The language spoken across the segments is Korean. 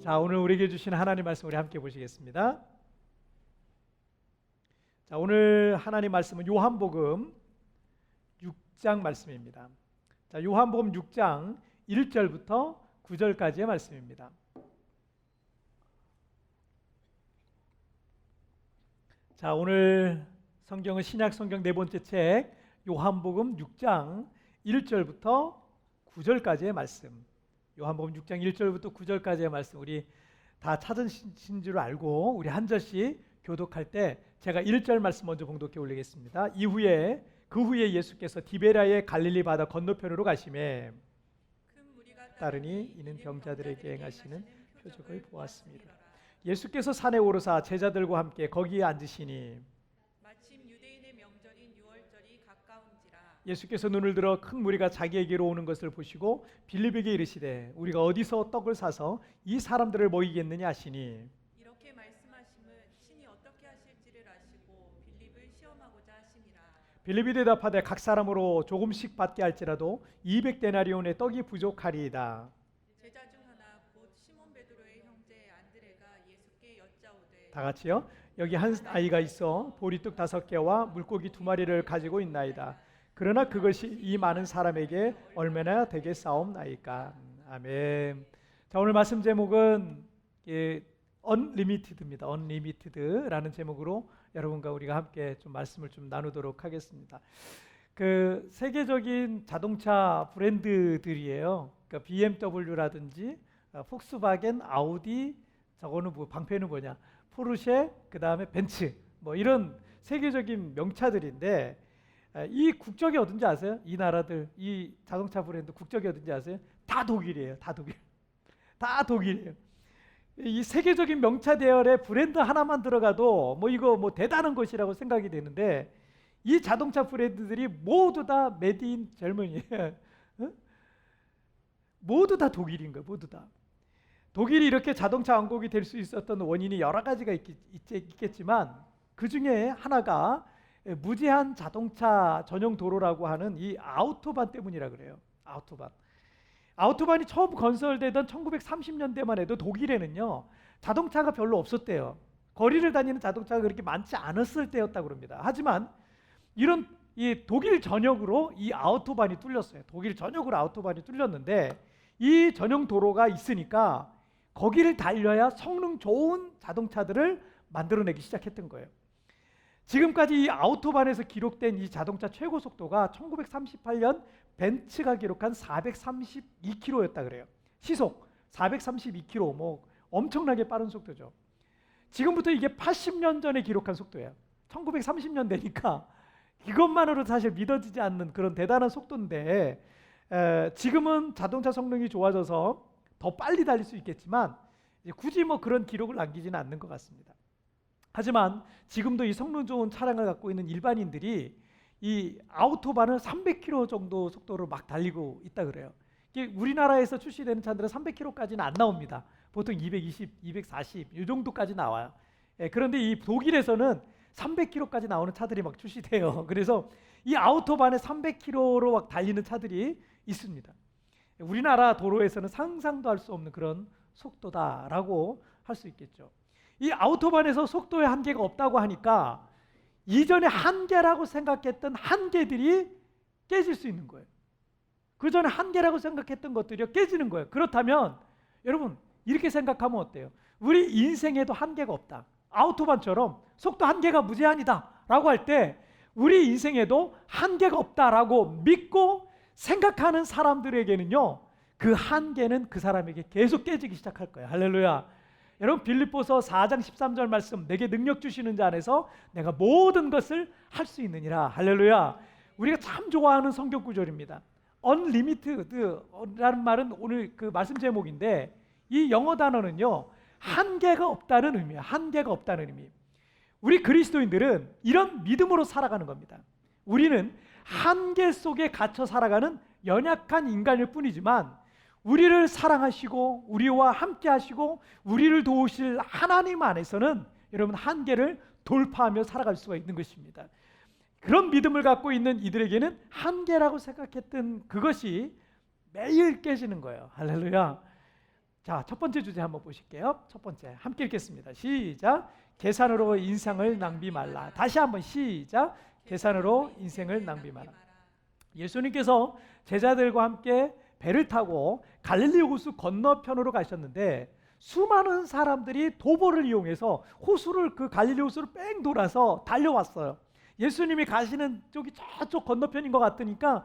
자, 오늘 우리에게 주신 하나님 말씀 우리 함께 보시겠습니다. 자, 오늘 하나님 말씀은 요한복음 6장 말씀입니다. 자, 요한복음 6장 1절부터 9절까지의 말씀입니다. 자, 오늘 성경은 신약 성경 네 번째 책 요한복음 6장 1절부터 9절까지의 말씀. 요한복음 6장 1절부터 9절까지의 말씀 우리 다 찾으신 줄 알고 우리 한 절씩 교독할 때 제가 1절 말씀 먼저 봉독해 올리겠습니다. 그 후에 예수께서 디베랴의 갈릴리 바다 건너편으로 가시매 따르니 이는 병자들에게 행하시는 표적을 보았습니다. 예수께서 산에 오르사 제자들과 함께 거기에 앉으시니 마침 유대인의 명절인 유월절이 가까운지라 예수께서 눈을 들어 큰 무리가 자기에게로 오는 것을 보시고 빌립에게 이르시되 우리가 어디서 떡을 사서 이 사람들을 먹이겠느냐 하시니 이렇게 말씀하심은 신이 어떻게 하실지를 아시고 빌립을 시험하고자 하심이라. 빌립이 대답하되 각 사람으로 조금씩 받게 할지라도 200데나리온의 떡이 부족하리이다. 제자 중 하나 곧 시몬 베드로의 형제 안드레가 예수께 여짜오되 다 같이요. 여기 한 아이가 있어 보리떡 5개와 물고기 2마리를 가지고 있나이다. 그러나 그것이 이 많은 사람에게 얼마나 되겠사옵나이까. 아멘. 자, 오늘 말씀 제목은 Unlimited입니다. Unlimited라는 제목으로 여러분과 우리가 함께 좀 말씀을 좀 나누도록 하겠습니다. 그 세계적인 자동차 브랜드들이에요. 그러니까 BMW라든지 폭스바겐, 아우디, 저거는 뭐 방패는 뭐냐? 포르쉐, 그 다음에 벤츠, 뭐 이런 세계적인 명차들인데 이 국적이 어딘지 아세요? 이 나라들, 이 자동차 브랜드 국적이 어딘지 아세요? 다 독일이에요. 다 독일. 다 독일이에요. 이 세계적인 명차 대열에 브랜드 하나만 들어가도 뭐 이거 뭐 대단한 것이라고 생각이 되는데 이 자동차 브랜드들이 모두 다 메드 인 젊은이에요. 모두 다 독일인 거예요. 모두 다. 독일이 이렇게 자동차 왕국이 될 수 있었던 원인이 여러 가지가 있겠지만 그 중에 하나가 무제한 자동차 전용 도로라고 하는 이 아우토반 때문이라 그래요. 아우토반이 처음 건설되던 1930년대만 해도 독일에는요 자동차가 별로 없었대요. 거리를 다니는 자동차가 그렇게 많지 않았을 때였다고 합니다. 하지만 이런 이 독일 전역으로 이 아우토반이 뚫렸어요. 독일 전역으로 아우토반이 뚫렸는데 이 전용 도로가 있으니까 거기를 달려야 성능 좋은 자동차들을 만들어내기 시작했던 거예요. 지금까지 이 아우토반에서 기록된 이 자동차 최고 속도가 1938년 벤츠가 기록한 432km였다 그래요. 시속 432km, 뭐 엄청나게 빠른 속도죠. 지금부터 이게 80년 전에 기록한 속도예요. 1930년대니까 이것만으로도 사실 믿어지지 않는 그런 대단한 속도인데 지금은 자동차 성능이 좋아져서 더 빨리 달릴 수 있겠지만 굳이 뭐 그런 기록을 남기지는 않는 것 같습니다. 하지만 지금도 이 성능 좋은 차량을 갖고 있는 일반인들이 이 아우토반을 300km 정도 속도로 막 달리고 있다 그래요. 우리나라에서 출시되는 차들은 300km까지는 안 나옵니다. 보통 220, 240 이 정도까지 나와요. 그런데 이 독일에서는 300km까지 나오는 차들이 막 출시돼요. 그래서 이 아우토반에 300km로 막 달리는 차들이 있습니다. 우리나라 도로에서는 상상도 할 수 없는 그런 속도다라고 할 수 있겠죠. 이 아우토반에서 속도의 한계가 없다고 하니까 이전에 한계라고 생각했던 한계들이 깨질 수 있는 거예요. 그 전에 한계라고 생각했던 것들이 깨지는 거예요. 그렇다면 여러분 이렇게 생각하면 어때요? 우리 인생에도 한계가 없다. 아우토반처럼 속도 한계가 무제한이다 라고 할 때 우리 인생에도 한계가 없다라고 믿고 생각하는 사람들에게는요 그 한계는 그 사람에게 계속 깨지기 시작할 거예요. 할렐루야. 여러분 빌립보서 4장 13절 말씀 내게 능력 주시는 자 안에서 내가 모든 것을 할 수 있느니라. 할렐루야. 우리가 참 좋아하는 성경 구절입니다. Unlimited라는 말은 오늘 그 말씀 제목인데 이 영어 단어는요 한계가 없다는 의미예요. 한계가 없다는 의미. 우리 그리스도인들은 이런 믿음으로 살아가는 겁니다. 우리는 한계 속에 갇혀 살아가는 연약한 인간일 뿐이지만 우리를 사랑하시고 우리와 함께 하시고 우리를 도우실 하나님 안에서는 여러분 한계를 돌파하며 살아갈 수가 있는 것입니다. 그런 믿음을 갖고 있는 이들에게는 한계라고 생각했던 그것이 매일 깨지는 거예요. 할렐루야. 자, 첫 번째 주제 한번 보실게요. 첫 번째 함께 읽겠습니다. 시작. 계산으로 인생을 낭비 말라. 다시 한번 시작. 계산으로 인생을 낭비 말라. 예수님께서 제자들과 함께 배를 타고 갈릴리 호수 건너편으로 가셨는데 수많은 사람들이 도보를 이용해서 호수를 그 갈릴리 호수를 뺑 돌아서 달려왔어요. 예수님이 가시는 쪽이 저쪽 건너편인 것 같으니까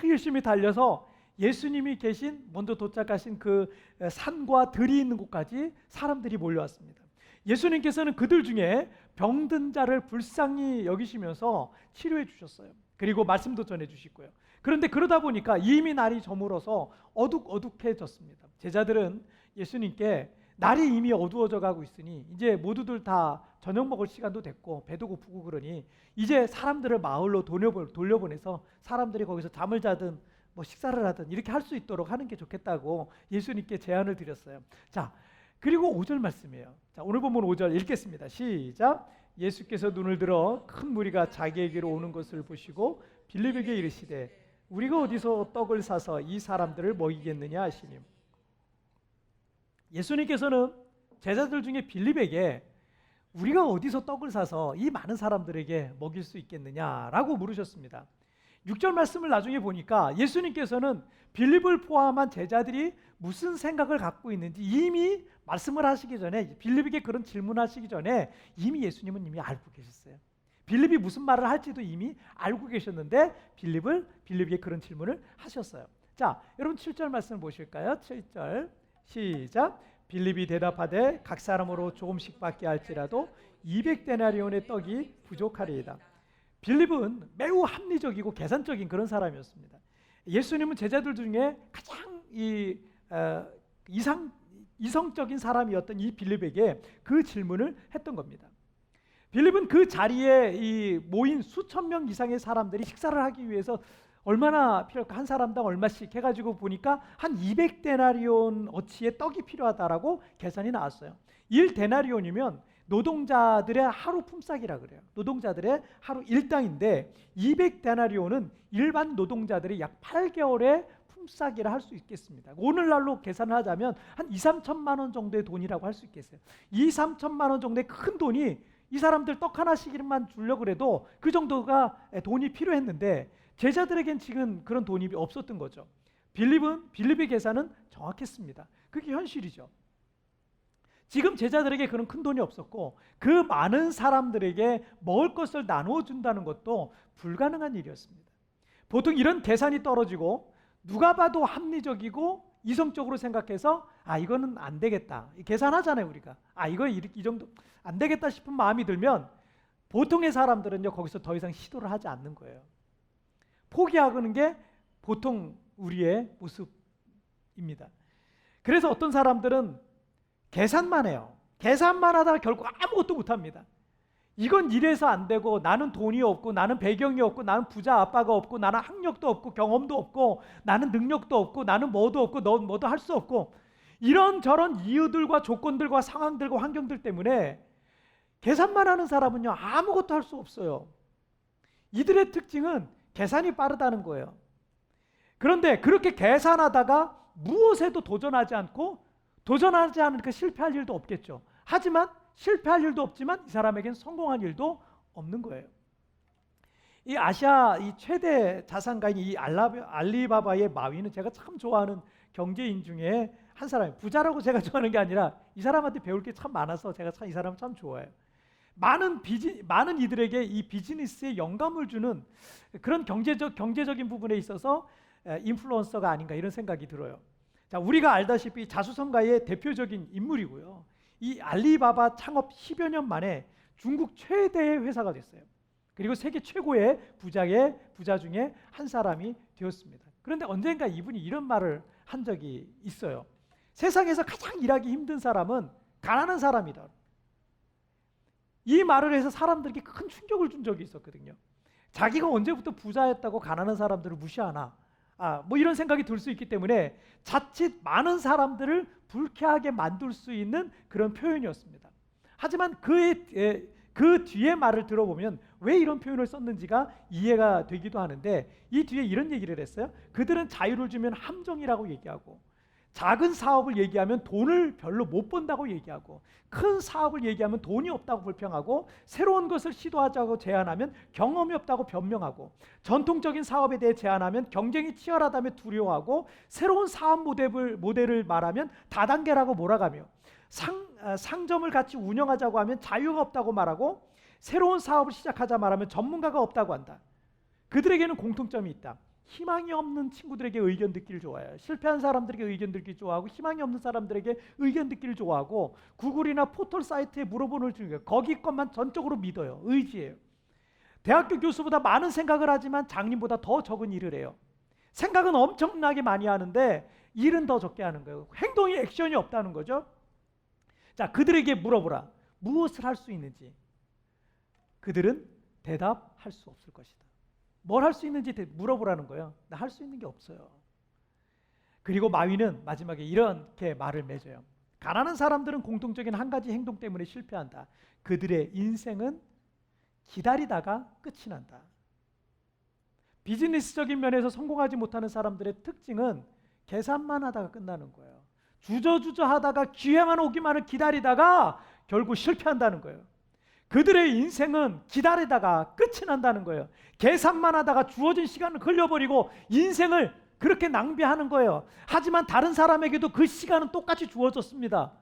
열심히 달려서 예수님이 계신 먼저 도착하신 그 산과 들이 있는 곳까지 사람들이 몰려왔습니다. 예수님께서는 그들 중에 병든 자를 불쌍히 여기시면서 치료해 주셨어요. 그리고 말씀도 전해 주시고요. 그런데 그러다 보니까 이미 날이 저물어서 어둑어둑해졌습니다. 제자들은 예수님께 날이 이미 어두워져 가고 있으니 이제 모두들 다 저녁 먹을 시간도 됐고 배도 고프고 그러니 이제 사람들을 마을로 돌려보내서 사람들이 거기서 잠을 자든 뭐 식사를 하든 이렇게 할 수 있도록 하는 게 좋겠다고 예수님께 제안을 드렸어요. 자, 그리고 5절 말씀이에요. 자, 오늘 본문 5절 읽겠습니다. 시작. 예수께서 눈을 들어 큰 무리가 자기에게로 오는 것을 보시고 빌립에게 이르시되 우리가 어디서 떡을 사서 이 사람들을 먹이겠느냐 하시니, 예수님께서는 제자들 중에 빌립에게 우리가 어디서 떡을 사서 이 많은 사람들에게 먹일 수 있겠느냐라고 물으셨습니다. 6절 말씀을 나중에 보니까 예수님께서는 빌립을 포함한 제자들이 무슨 생각을 갖고 있는지 이미 말씀을 하시기 전에, 빌립에게 그런 질문하시기 전에 이미 예수님은 이미 알고 계셨어요. 빌립이 무슨 말을 할지도 이미 알고 계셨는데 빌립에게 그런 질문을 하셨어요. 자, 여러분 7절 말씀을 보실까요? 7절 시작. 빌립이 대답하되 각 사람으로 조금씩 받게 할지라도 200데나리온의 떡이 부족하리이다. 빌립은 매우 합리적이고 계산적인 그런 사람이었습니다. 예수님은 제자들 중에 가장 이성적인 사람이었던 이 빌립에게 그 질문을 했던 겁니다. 빌립은 그 자리에 이 모인 수천 명 이상의 사람들이 식사를 하기 위해서 얼마나 필요할까? 한 사람당 얼마씩 해가지고 보니까 한 200데나리온 어치의 떡이 필요하다라고 계산이 나왔어요. 1데나리온이면 노동자들의 하루 품삯이라 그래요. 노동자들의 하루 일당인데 200데나리온은 일반 노동자들이 약 8개월의 품삯이라 할 수 있겠습니다. 오늘날로 계산을 하자면 한 2, 3천만 원 정도의 돈이라고 할 수 있겠어요. 2, 3천만 원 정도의 큰 돈이 이 사람들 떡 하나씩만 주려고 해도 그 정도가 돈이 필요했는데 제자들에겐 지금 그런 돈이 없었던 거죠. 빌립의 계산은 정확했습니다. 그게 현실이죠. 지금 제자들에게 그런 큰 돈이 없었고 그 많은 사람들에게 먹을 것을 나누어 준다는 것도 불가능한 일이었습니다. 보통 이런 계산이 떨어지고 누가 봐도 합리적이고 이성적으로 생각해서 이거는 안 되겠다. 계산하잖아요, 우리가. 이거 이 정도 안 되겠다 싶은 마음이 들면 보통의 사람들은요, 거기서 더 이상 시도를 하지 않는 거예요. 포기하는 게 보통 우리의 모습입니다. 그래서 어떤 사람들은 계산만 해요. 계산만 하다가 결국 아무것도 못합니다. 이건 이래서 안 되고 나는 돈이 없고 나는 배경이 없고 나는 부자 아빠가 없고 나는 학력도 없고 경험도 없고 나는 능력도 없고 나는 뭐도 없고 넌 뭐도 할 수 없고 이런저런 이유들과 조건들과 상황들과 환경들 때문에 계산만 하는 사람은요 아무것도 할 수 없어요. 이들의 특징은 계산이 빠르다는 거예요. 그런데 그렇게 계산하다가 무엇에도 도전하지 않으니까 실패할 일도 없겠죠. 하지만 실패할 일도 없지만 이 사람에겐 성공한 일도 없는 거예요. 이 아시아 이 최대 자산가인 이 알리바바의 마윈은 제가 참 좋아하는 경제인 중에 한 사람이에요. 부자라고 제가 좋아하는 게 아니라 이 사람한테 배울 게 참 많아서 제가 이 사람을 참 좋아해요. 많은 이들에게 이 비즈니스에 영감을 주는 그런 경제적인 부분에 있어서 인플루언서가 아닌가 이런 생각이 들어요. 자, 우리가 알다시피 자수성가의 대표적인 인물이고요. 이 알리바바 창업 10여 년 만에 중국 최대의 회사가 됐어요. 그리고 세계 최고의 부자 중에 한 사람이 되었습니다. 그런데 언젠가 이분이 이런 말을 한 적이 있어요. 세상에서 가장 일하기 힘든 사람은 가난한 사람이다. 이 말을 해서 사람들에게 큰 충격을 준 적이 있었거든요. 자기가 언제부터 부자였다고 가난한 사람들을 무시하나? 뭐 이런 생각이 들 수 있기 때문에 자칫 많은 사람들을 불쾌하게 만들 수 있는 그런 표현이었습니다. 하지만 그 뒤에 말을 들어보면 왜 이런 표현을 썼는지가 이해가 되기도 하는데 이 뒤에 이런 얘기를 했어요. 그들은 자유를 주면 함정이라고 얘기하고 작은 사업을 얘기하면 돈을 별로 못 번다고 얘기하고, 큰 사업을 얘기하면 돈이 없다고 불평하고, 새로운 것을 시도하자고 제안하면 경험이 없다고 변명하고, 전통적인 사업에 대해 제안하면 경쟁이 치열하다며 두려워하고, 새로운 사업 모델을 말하면 다단계라고 몰아가며, 상점을 같이 운영하자고 하면 자유가 없다고 말하고, 새로운 사업을 시작하자 말하면 전문가가 없다고 한다. 그들에게는 공통점이 있다. 희망이 없는 친구들에게 의견 듣기를 좋아해요. 실패한 사람들에게 의견 듣기 좋아하고, 희망이 없는 사람들에게 의견 듣기를 좋아하고, 구글이나 포털 사이트에 물어보는 중에 거기 것만 전적으로 믿어요. 의지해요. 대학교 교수보다 많은 생각을 하지만 장님보다 더 적은 일을 해요. 생각은 엄청나게 많이 하는데 일은 더 적게 하는 거예요. 행동이 액션이 없다는 거죠. 자, 그들에게 물어보라. 무엇을 할 수 있는지. 그들은 대답할 수 없을 것이다. 뭘 할 수 있는지 물어보라는 거예요. 나 할 수 있는 게 없어요. 그리고 마귀는 마지막에 이렇게 말을 맺어요. 가난한 사람들은 공통적인 한 가지 행동 때문에 실패한다. 그들의 인생은 기다리다가 끝이 난다. 비즈니스적인 면에서 성공하지 못하는 사람들의 특징은 계산만 하다가 끝나는 거예요. 주저주저 하다가 기회만 오기만을 기다리다가 결국 실패한다는 거예요. 그들의 인생은 기다리다가 끝이 난다는 거예요. 계산만 하다가 주어진 시간을 흘려버리고 인생을 그렇게 낭비하는 거예요. 하지만 다른 사람에게도 그 시간은 똑같이 주어졌습니다.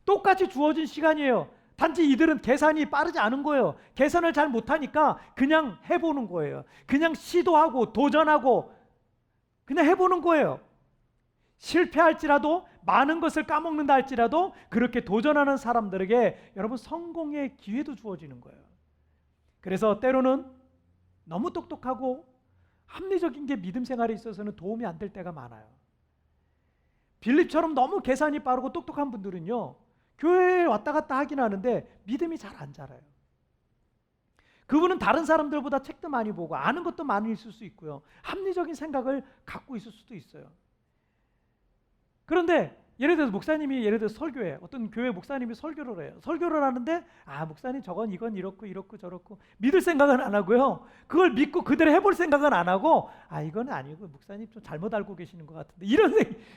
똑같이 주어진 시간이에요. 단지 이들은 계산이 빠르지 않은 거예요. 계산을 잘 못하니까 그냥 해보는 거예요. 그냥 시도하고 도전하고 그냥 해보는 거예요. 실패할지라도, 많은 것을 까먹는다 할지라도 그렇게 도전하는 사람들에게 여러분 성공의 기회도 주어지는 거예요. 그래서 때로는 너무 똑똑하고 합리적인 게 믿음 생활에 있어서는 도움이 안 될 때가 많아요. 빌립처럼 너무 계산이 빠르고 똑똑한 분들은요, 교회에 왔다 갔다 하긴 하는데 믿음이 잘 안 자라요. 그분은 다른 사람들보다 책도 많이 보고 아는 것도 많이 있을 수 있고요, 합리적인 생각을 갖고 있을 수도 있어요. 그런데 예를 들어서 목사님이 설교해, 어떤 교회 목사님이 설교를 해요. 설교를 하는데 목사님 저건 이건 이렇고 이렇고 저렇고 믿을 생각은 안 하고요, 그걸 믿고 그대로 해볼 생각은 안 하고 이건 아니고 목사님 좀 잘못 알고 계시는 것 같은데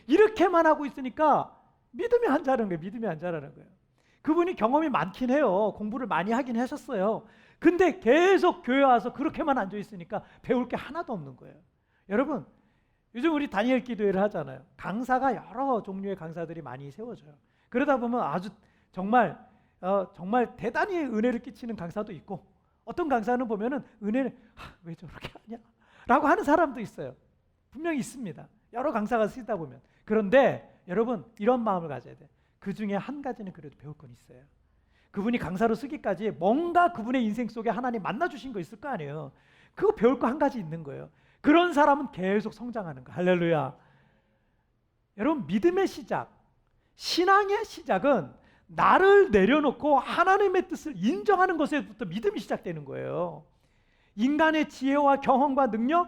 이렇게만 하고 있으니까 믿음이 안 자라는 거예요. 믿음이 안 자라는 거예요. 그분이 경험이 많긴 해요. 공부를 많이 하긴 하셨어요. 근데 계속 교회 와서 그렇게만 앉아 있으니까 배울 게 하나도 없는 거예요. 여러분, 요즘 우리 다니엘 기도회를 하잖아요. 강사가 여러 종류의 강사들이 많이 세워져요. 그러다 보면 아주 정말 대단히 은혜를 끼치는 강사도 있고, 어떤 강사는 보면은 은혜를 왜 저렇게 하냐 라고 하는 사람도 있어요. 분명히 있습니다. 여러 강사가 쓰다 보면. 그런데 여러분, 이런 마음을 가져야 돼요. 그 중에 한 가지는 그래도 배울 건 있어요. 그분이 강사로 쓰기까지 뭔가 그분의 인생 속에 하나님 만나주신 거 있을 거 아니에요. 그거 배울 거 한 가지 있는 거예요. 그런 사람은 계속 성장하는 거. 할렐루야. 여러분, 믿음의 시작, 신앙의 시작은 나를 내려놓고 하나님의 뜻을 인정하는 것에부터 믿음이 시작되는 거예요. 인간의 지혜와 경험과 능력,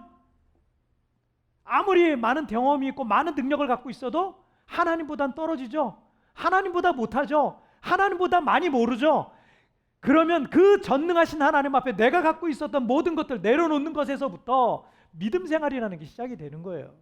아무리 많은 경험이 있고 많은 능력을 갖고 있어도 하나님보단 떨어지죠. 하나님보다 못하죠. 하나님보다 많이 모르죠. 그러면 그 전능하신 하나님 앞에 내가 갖고 있었던 모든 것들 내려놓는 것에서부터 믿음 생활이라는 게 시작이 되는 거예요.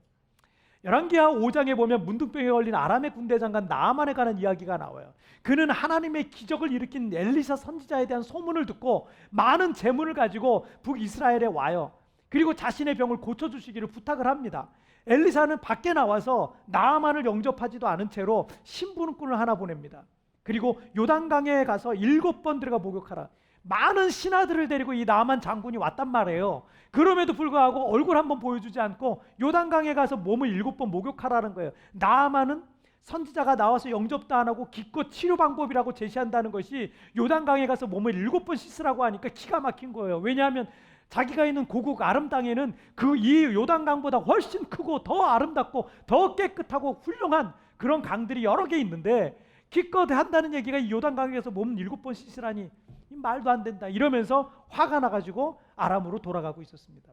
열왕기하 5장에 보면 문둥병에 걸린 아람의 군대 장관 나아만에 관한 이야기가 나와요. 그는 하나님의 기적을 일으킨 엘리사 선지자에 대한 소문을 듣고 많은 재물을 가지고 북이스라엘에 와요. 그리고 자신의 병을 고쳐주시기를 부탁을 합니다. 엘리사는 밖에 나와서 나아만을 영접하지도 않은 채로 심부름꾼을 하나 보냅니다. 그리고 요단강에 가서 7번 들어가 목욕하라. 많은 신하들을 데리고 이 나아만 장군이 왔단 말이에요. 그럼에도 불구하고 얼굴 한번 보여주지 않고 요단강에 가서 몸을 7번 목욕하라는 거예요. 나아만은 선지자가 나와서 영접도 안 하고 기껏 치료 방법이라고 제시한다는 것이 요단강에 가서 몸을 7번 씻으라고 하니까 기가 막힌 거예요. 왜냐하면 자기가 있는 고국 아람 땅에는 그 이 요단강보다 훨씬 크고 더 아름답고 더 깨끗하고 훌륭한 그런 강들이 여러 개 있는데 기껏 한다는 얘기가 이 요단강에서 몸 7번 씻으라니 말도 안 된다 이러면서 화가 나가지고 아람으로 돌아가고 있었습니다.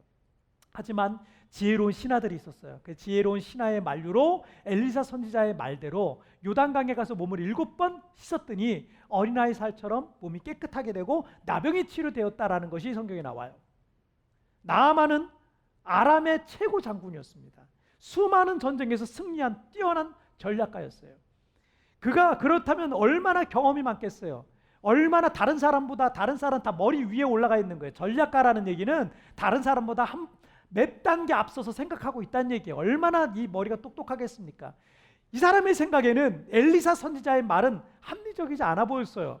하지만 지혜로운 신하들이 있었어요. 그 지혜로운 신하의 만류로 엘리사 선지자의 말대로 요단강에 가서 몸을 7번 씻었더니 어린아이 살처럼 몸이 깨끗하게 되고 나병이 치료되었다라는 것이 성경에 나와요. 나아만은 아람의 최고 장군이었습니다. 수많은 전쟁에서 승리한 뛰어난 전략가였어요. 그가 그렇다면 얼마나 경험이 많겠어요. 얼마나 다른 사람 다 머리 위에 올라가 있는 거예요. 전략가라는 얘기는 다른 사람보다 몇 단계 앞서서 생각하고 있다는 얘기예요. 얼마나 이 머리가 똑똑하겠습니까? 이 사람의 생각에는 엘리사 선지자의 말은 합리적이지 않아 보였어요.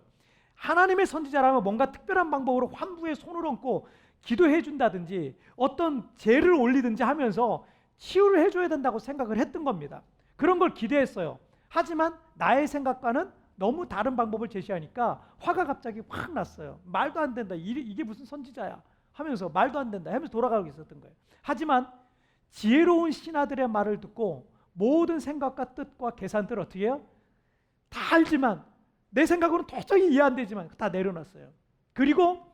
하나님의 선지자라면 뭔가 특별한 방법으로 환부에 손을 얹고 기도해 준다든지 어떤 제를 올리든지 하면서 치유를 해줘야 된다고 생각을 했던 겁니다. 그런 걸 기대했어요. 하지만 나의 생각과는 너무 다른 방법을 제시하니까 화가 갑자기 확 났어요. 말도 안 된다. 이게 무슨 선지자야 하면서 말도 안 된다 하면서 돌아가고 있었던 거예요. 하지만 지혜로운 신하들의 말을 듣고 모든 생각과 뜻과 계산들을 어떻게 해요? 다 알지만 내 생각으로는 도저히 이해 안 되지만 다 내려놨어요. 그리고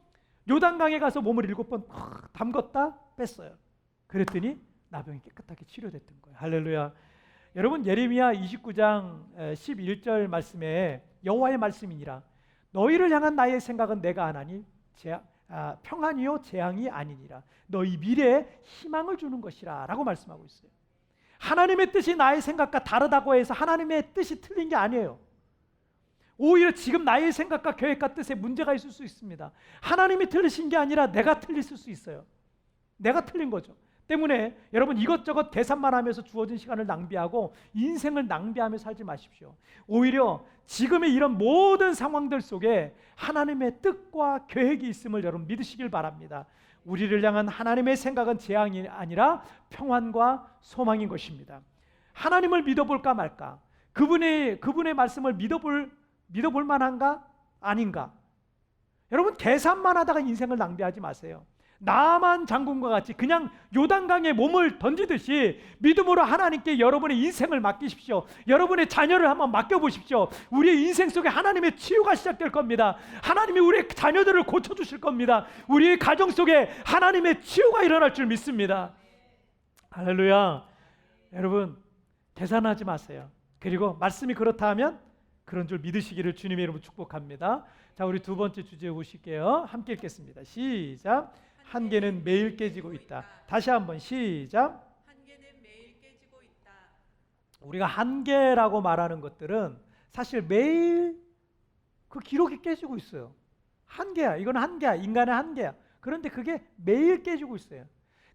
요단강에 가서 몸을 7번 담궜다 뺐어요. 그랬더니 나병이 깨끗하게 치료됐던 거예요. 할렐루야. 여러분, 예레미야 29장 11절 말씀에 여호와의 말씀이니라 너희를 향한 나의 생각은 내가 아나니 평안이요 재앙이 아니니라 너희 미래에 희망을 주는 것이라 라고 말씀하고 있어요. 하나님의 뜻이 나의 생각과 다르다고 해서 하나님의 뜻이 틀린 게 아니에요. 오히려 지금 나의 생각과 계획과 뜻에 문제가 있을 수 있습니다. 하나님이 틀리신 게 아니라 내가 틀렸을 수 있어요. 내가 틀린 거죠. 때문에 여러분 이것저것 계산만 하면서 주어진 시간을 낭비하고 인생을 낭비하며 살지 마십시오. 오히려 지금의 이런 모든 상황들 속에 하나님의 뜻과 계획이 있음을 여러분 믿으시길 바랍니다. 우리를 향한 하나님의 생각은 재앙이 아니라 평안과 소망인 것입니다. 하나님을 믿어볼까 말까? 그분의 말씀을 믿어볼 만한가? 아닌가? 여러분 계산만 하다가 인생을 낭비하지 마세요. 나만 장군과 같이 그냥 요단강에 몸을 던지듯이 믿음으로 하나님께 여러분의 인생을 맡기십시오. 여러분의 자녀를 한번 맡겨보십시오. 우리의 인생 속에 하나님의 치유가 시작될 겁니다. 하나님이 우리의 자녀들을 고쳐주실 겁니다. 우리의 가정 속에 하나님의 치유가 일어날 줄 믿습니다. 할렐루야. 여러분 계산하지 마세요. 그리고 말씀이 그렇다 하면 그런 줄 믿으시기를 주님의 이름으로 축복합니다. 자, 우리 두 번째 주제에 오실게요. 함께 읽겠습니다. 시작. 한계는 매일 깨지고 있다. 다시 한번 시작. 한계는 매일 깨지고 있다. 우리가 한계라고 말하는 것들은 사실 매일 그 기록이 깨지고 있어요. 한계야. 이건 한계야. 인간의 한계야. 그런데 그게 매일 깨지고 있어요.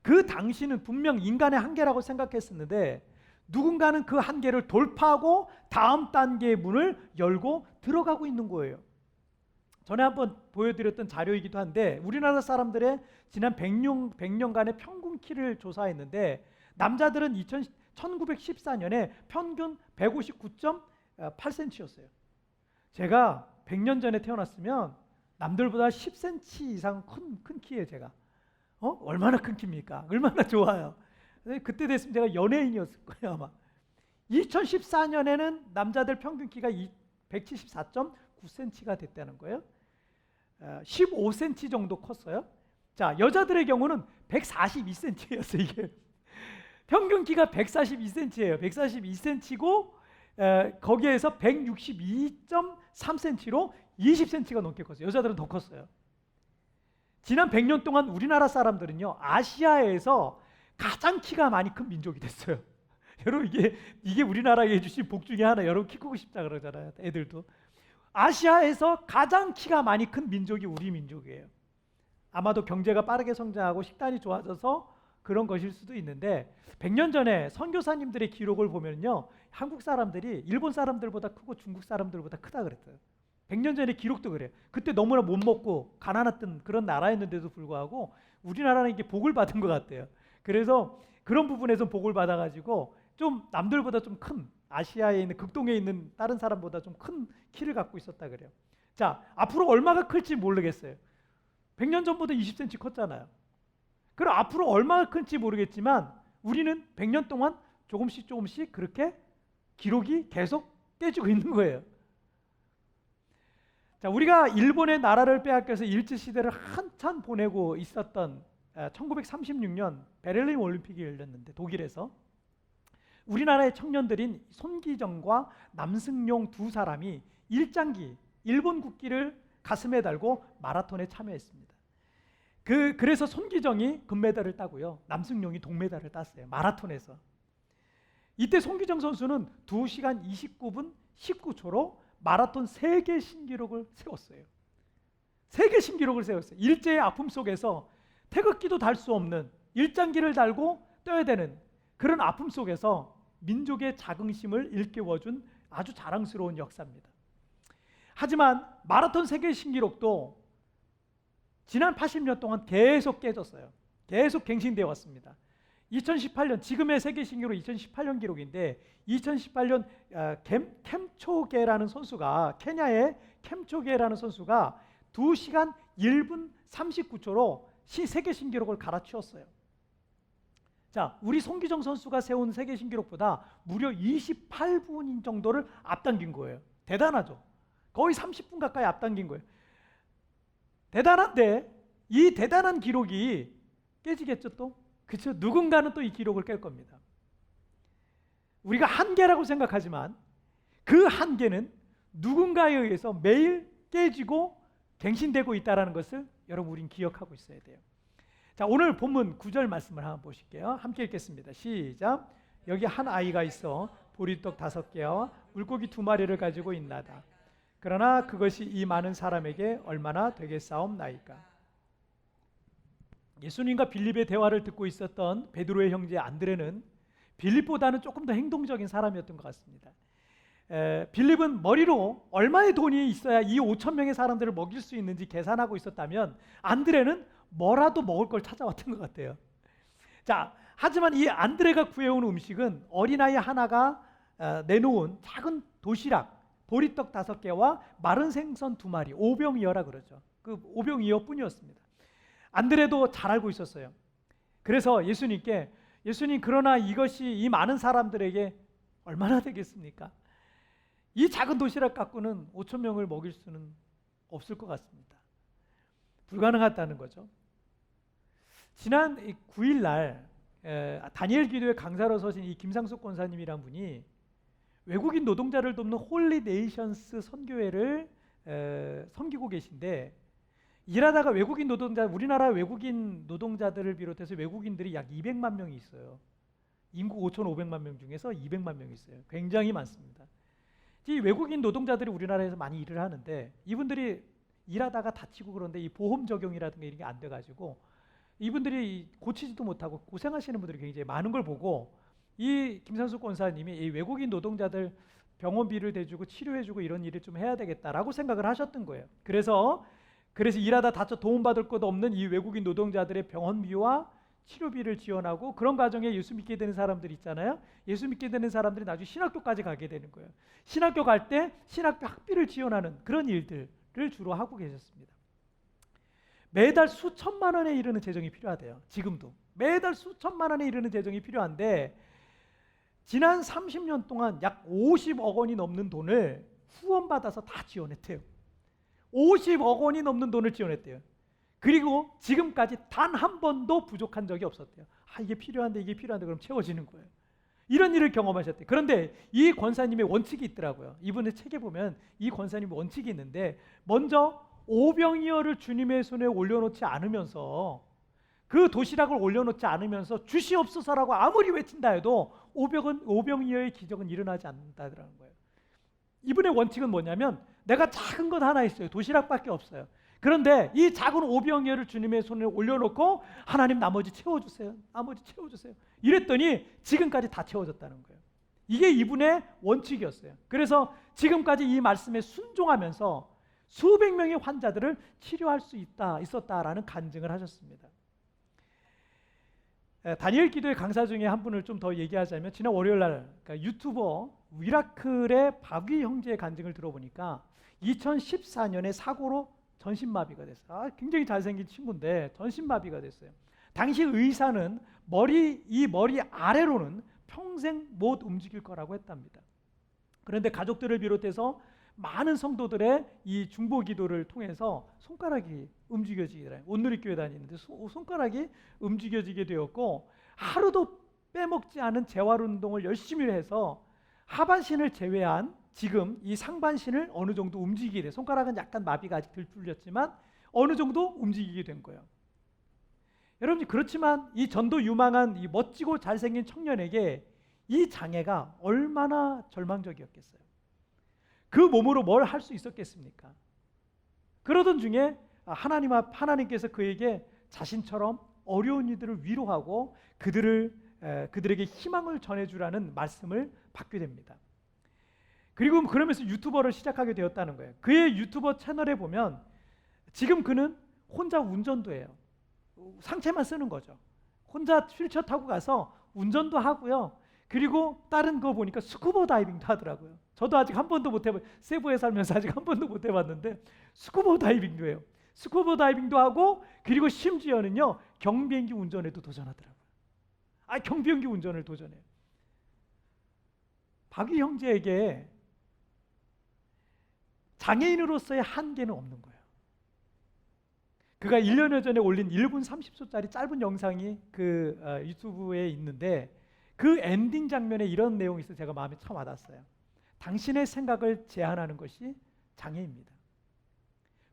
그 당시는 분명 인간의 한계라고 생각했었는데 누군가는 그 한계를 돌파하고 다음 단계의 문을 열고 들어가고 있는 거예요. 전에 한번 보여드렸던 자료이기도 한데 우리나라 사람들의 지난 100년간의 평균 키를 조사했는데 남자들은 1914년에 평균 159.8cm였어요. 제가 100년 전에 태어났으면 남들보다 10cm 이상 큰 키예요. 제가 얼마나 큰 키입니까? 얼마나 좋아요. 그때 됐으면 제가 연예인이었을 거예요 아마. 2014년에는 남자들 평균 키가 174.9cm가 됐다는 거예요. 15cm 정도 컸어요. 자, 여자들의 경우는 142cm였어요. 이게 평균 키가 142cm예요. 142cm고 거기에서 162.3cm로 20cm가 넘게 컸어요. 여자들은 더 컸어요. 지난 100년 동안 우리나라 사람들은요 아시아에서 가장 키가 많이 큰 민족이 됐어요. 여러분 이게 우리나라에 주신 복 중에 하나. 여러분 키 크고 싶다 그러잖아요. 애들도. 아시아에서 가장 키가 많이 큰 민족이 우리 민족이에요. 아마도 경제가 빠르게 성장하고 식단이 좋아져서 그런 것일 수도 있는데 100년 전에 선교사님들의 기록을 보면요 한국 사람들이 일본 사람들보다 크고 중국 사람들보다 크다 그랬어요. 100년 전에 기록도 그래요. 그때 너무나 못 먹고 가난했던 그런 나라였는데도 불구하고 우리나라는 이게 복을 받은 것 같아요. 그래서 그런 부분에서 복을 받아가지고 좀 남들보다 좀 큰 아시아에 있는 극동에 있는 다른 사람보다 좀 큰 키를 갖고 있었다 그래요. 자, 앞으로 얼마가 클지 모르겠어요. 100년 전보다 20cm 컸잖아요. 그럼 앞으로 얼마가 클지 모르겠지만 우리는 100년 동안 조금씩 그렇게 기록이 계속 깨지고 있는 거예요. 자, 우리가 일본의 나라를 빼앗겨서 일제시대를 한참 보내고 있었던 1936년 베를린 올림픽이 열렸는데 독일에서 우리나라의 청년들인 손기정과 남승용 두 사람이 일장기 일본 국기를 가슴에 달고 마라톤에 참여했습니다. 그래서 손기정이 금메달을 따고요 남승용이 동메달을 땄어요. 마라톤에서. 이때 송기정 선수는 2시간 29분 19초로 마라톤 세계 신기록을 세웠어요. 세계 신기록을 세웠어요. 일제의 아픔 속에서 태극기도 달 수 없는, 일장기를 달고 떠야 되는 그런 아픔 속에서 민족의 자긍심을 일깨워준 아주 자랑스러운 역사입니다. 하지만 마라톤 세계 신기록도 지난 80년 동안 계속 깨졌어요. 계속 갱신되어 왔습니다. 2018년, 지금의 세계 신기록 2018년 기록인데 2018년 캠초게라는 선수가, 케냐의 캠초게라는 선수가 2시간 1분 39초로 세계 신기록을 갈아치웠어요. 자, 우리 송기정 선수가 세운 세계 신기록보다 무려 28분 정도를 앞당긴 거예요. 대단하죠. 거의 30분 가까이 앞당긴 거예요. 대단한데 이 대단한 기록이 깨지겠죠 또? 그렇죠? 누군가는 또 이 기록을 깰 겁니다. 우리가 한계라고 생각하지만 그 한계는 누군가에 의해서 매일 깨지고 갱신되고 있다는 것을 여러분 우린 기억하고 있어야 돼요. 자, 오늘 본문 9절 말씀을 한번 보실게요. 함께 읽겠습니다. 시작. 여기 한 아이가 있어 보리떡 5개와 물고기 2마리를 가지고 있나다. 그러나 그것이 이 많은 사람에게 얼마나 되겠사옵나이까. 예수님과 빌립의 대화를 듣고 있었던 베드로의 형제 안드레는 빌립보다는 조금 더 행동적인 사람이었던 것 같습니다. 빌립은 머리로 얼마의 돈이 있어야 이 5천 명의 사람들을 먹일 수 있는지 계산하고 있었다면 안드레는 뭐라도 먹을 걸 찾아왔던 것 같아요. 자, 하지만 이 안드레가 구해온 음식은 어린아이 하나가 내놓은 작은 도시락, 보리떡 5개와 마른 생선 2마리, 오병이어라 그러죠. 그 오병이어뿐이었습니다. 안드레도 잘 알고 있었어요. 그래서 예수님께, 예수님, 그러나 이것이 이 많은 사람들에게 얼마나 되겠습니까? 이 작은 도시락 갖고는 5천 명을 먹일 수는 없을 것 같습니다. 불가능하다는 거죠. 지난 9일 날 다니엘 기도의 강사로 서신 이 김상숙 권사님이란 분이 외국인 노동자를 돕는 홀리 네이션스 선교회를 섬기고 계신데, 일하다가 외국인 노동자, 우리나라 외국인 노동자들을 비롯해서 외국인들이 약 200만 명이 있어요. 인구 5,500만 명 중에서 200만 명이 있어요. 굉장히 많습니다. 이 외국인 노동자들이 우리나라에서 많이 일을 하는데 이분들이 일하다가 다치고 그런데 이 보험 적용이라든가 이런 게 안 돼가지고 이분들이 고치지도 못하고 고생하시는 분들이 굉장히 많은 걸 보고 이 김상숙 권사님이 이 외국인 노동자들 병원비를 대주고 치료해주고 이런 일을 좀 해야 되겠다라고 생각을 하셨던 거예요. 그래서 일하다 다쳐 도움받을 것 없는 이 외국인 노동자들의 병원비와 치료비를 지원하고, 그런 과정에 예수 믿게 되는 사람들 있잖아요. 예수 믿게 되는 사람들이 나중에 신학교까지 가게 되는 거예요. 신학교 갈 때 신학교 학비를 지원하는 그런 일들을 주로 하고 계셨습니다. 매달 수천만 원에 이르는 재정이 필요하대요. 지금도 매달 수천만 원에 이르는 재정이 필요한데 지난 30년 동안 약 50억 원이 넘는 돈을 후원받아서 다 지원했대요. 50억 원이 넘는 돈을 지원했대요. 그리고 지금까지 단 한 번도 부족한 적이 없었대요. 이게 필요한데 그럼 채워지는 거예요. 이런 일을 경험하셨대요. 그런데 이 권사님의 원칙이 있더라고요. 이분의 책에 보면 이 권사님의 원칙이 있는데, 먼저 오병이어를 주님의 손에 올려놓지 않으면서, 그 도시락을 올려놓지 않으면서 주시옵소서라고 아무리 외친다 해도 오병이어의 기적은 일어나지 않는다는 거예요. 이분의 원칙은 뭐냐면, 내가 작은 것 하나 있어요. 도시락밖에 없어요. 그런데 이 작은 오병이어를 주님의 손에 올려놓고 하나님 나머지 채워주세요. 이랬더니 지금까지 다 채워졌다는 거예요. 이게 이분의 원칙이었어요. 그래서 지금까지 이 말씀에 순종하면서 수백 명의 환자들을 치료할 수 있었다라는 간증을 하셨습니다. 다니엘 기도의 강사 중에 한 분을 좀 더 얘기하자면, 지난 월요일 날 그러니까 유튜버 위라클의 박위 형제의 간증을 들어보니까 2014년에 사고로 전신마비가 됐어요. 굉장히 잘생긴 친구인데 전신마비가 됐어요. 당시 의사는 이 머리 아래로는 평생 못 움직일 거라고 했답니다. 그런데 가족들을 비롯해서 많은 성도들의 이 중보 기도를 통해서 손가락이 움직여지게 돼요. 온누리교회 다니는데 손가락이 움직여지게 되었고, 하루도 빼먹지 않은 재활 운동을 열심히 해서 하반신을 제외한 지금 이 상반신을 어느 정도 움직이게 돼. 손가락은 약간 마비가 아직 덜 풀렸지만 어느 정도 움직이게 된 거예요. 여러분, 그렇지만 이 전도 유망한 이 멋지고 잘생긴 청년에게 이 장애가 얼마나 절망적이었겠어요. 그 몸으로 뭘 할 수 있었겠습니까? 그러던 중에 하나님께서 그에게 자신처럼 어려운 이들을 위로하고 그들에게 희망을 전해주라는 말씀을 받게 됩니다. 그리고 그러면서 유튜버를 시작하게 되었다는 거예요. 그의 유튜버 채널에 보면 지금 그는 혼자 운전도 해요. 상체만 쓰는 거죠. 혼자 휠체어 타고 가서 운전도 하고요. 그리고 다른 거 보니까 스쿠버 다이빙도 하더라고요. 저도 아직 한 번도 못 해봤어요. 세부에 살면서 아직 한 번도 못 해봤는데 스쿠버 다이빙도 해요. 스쿠버 다이빙도 하고 그리고 심지어는요 경비행기 운전에도 도전하더라고요. 경비행기 운전을 도전해요. 박위 형제에게 장애인으로서의 한계는 없는 거예요. 그가 1년여 전에 올린 1분 30초짜리 짧은 영상이 그 유튜브에 있는데 그 엔딩 장면에 이런 내용이 있어서 제가 마음에 참 와닿았어요. 당신의 생각을 제한하는 것이 장애입니다.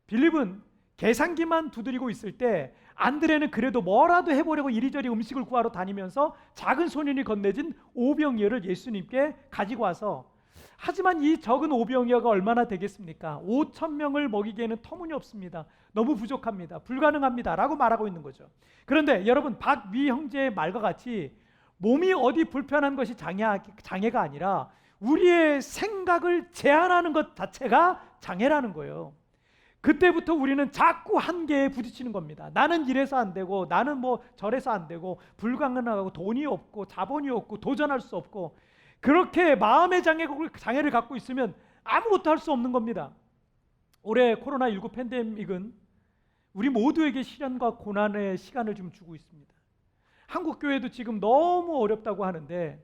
빌립은 계산기만 두드리고 있을 때 안드레는 그래도 뭐라도 해보려고 이리저리 음식을 구하러 다니면서 작은 소년이 건네진 오병이어를 예수님께 가지고 와서 하지만 이 적은 오병이어가 얼마나 되겠습니까? 5,000명을 먹이기에는 터무니없습니다. 너무 부족합니다. 불가능합니다. 라고 말하고 있는 거죠. 그런데 여러분 박위 형제의 말과 같이 몸이 어디 불편한 것이 장애가 아니라 우리의 생각을 제한하는 것 자체가 장애라는 거예요. 그때부터 우리는 자꾸 한계에 부딪히는 겁니다. 나는 이래서 안 되고 나는 뭐 저래서 안 되고 불가능하고 돈이 없고 자본이 없고 도전할 수 없고 그렇게 마음의 장애를 갖고 있으면 아무것도 할 수 없는 겁니다. 올해 코로나19 팬데믹은 우리 모두에게 시련과 고난의 시간을 좀 주고 있습니다. 한국 교회도 지금 너무 어렵다고 하는데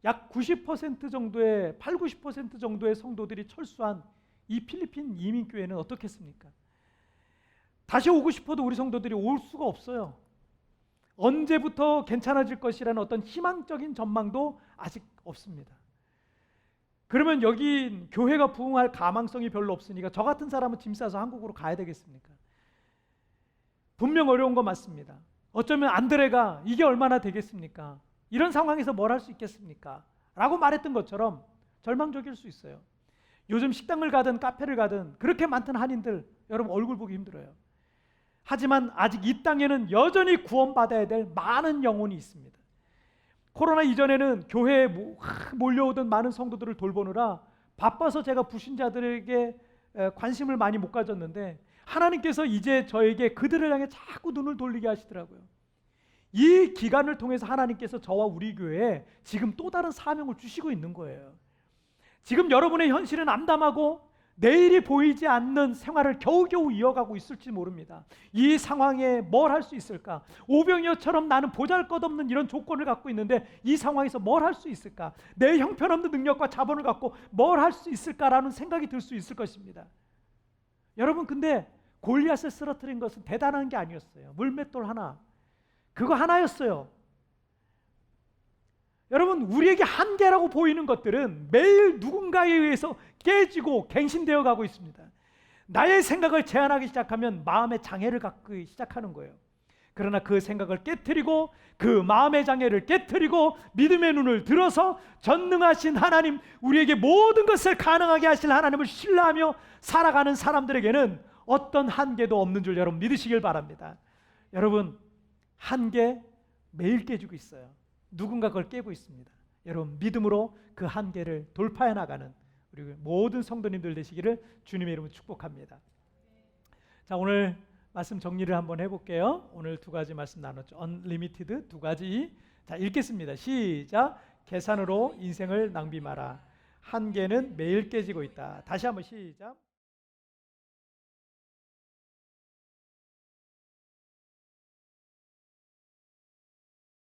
약 90% 정도의 80-90% 정도의 성도들이 철수한 이 필리핀 이민교회는 어떻겠습니까? 다시 오고 싶어도 우리 성도들이 올 수가 없어요. 언제부터 괜찮아질 것이라는 어떤 희망적인 전망도 아직 없습니다. 그러면 여기 교회가 부흥할 가망성이 별로 없으니까 저 같은 사람은 짐 싸서 한국으로 가야 되겠습니까? 분명 어려운 거 맞습니다. 어쩌면 안드레가 이게 얼마나 되겠습니까? 이런 상황에서 뭘 할 수 있겠습니까? 라고 말했던 것처럼 절망적일 수 있어요. 요즘 식당을 가든 카페를 가든 그렇게 많던 한인들 여러분 얼굴 보기 힘들어요. 하지만 아직 이 땅에는 여전히 구원받아야 될 많은 영혼이 있습니다. 코로나 이전에는 교회에 몰려오던 많은 성도들을 돌보느라 바빠서 제가 불신자들에게 관심을 많이 못 가졌는데 하나님께서 이제 저에게 그들을 향해 자꾸 눈을 돌리게 하시더라고요. 이 기간을 통해서 하나님께서 저와 우리 교회에 지금 또 다른 사명을 주시고 있는 거예요. 지금 여러분의 현실은 암담하고 내일이 보이지 않는 생활을 겨우겨우 이어가고 있을지 모릅니다. 이 상황에 뭘 할 수 있을까? 오병이어처럼 나는 보잘것없는 이런 조건을 갖고 있는데 이 상황에서 뭘 할 수 있을까? 내 형편없는 능력과 자본을 갖고 뭘 할 수 있을까라는 생각이 들 수 있을 것입니다. 여러분 근데 골리앗을 쓰러뜨린 것은 대단한 게 아니었어요. 물맷돌 하나. 그거 하나였어요. 여러분 우리에게 한계라고 보이는 것들은 매일 누군가에 의해서 깨지고 갱신되어 가고 있습니다. 나의 생각을 제한하기 시작하면 마음의 장애를 갖기 시작하는 거예요. 그러나 그 생각을 깨트리고 그 마음의 장애를 깨트리고 믿음의 눈을 들어서 전능하신 하나님, 우리에게 모든 것을 가능하게 하실 하나님을 신뢰하며 살아가는 사람들에게는 어떤 한계도 없는 줄 여러분 믿으시길 바랍니다. 여러분 한계 매일 깨지고 있어요. 누군가 그걸 깨고 있습니다. 여러분 믿음으로 그 한계를 돌파해 나가는 우리 모든 성도님들 되시기를 주님의 이름으로 축복합니다. 자, 오늘 말씀 정리를 한번 해볼게요. 오늘 두 가지 말씀 나눴죠. Unlimited 두 가지. 자, 읽겠습니다. 시작. 계산으로 인생을 낭비 마라. 한계는 매일 깨지고 있다. 다시 한번 시작.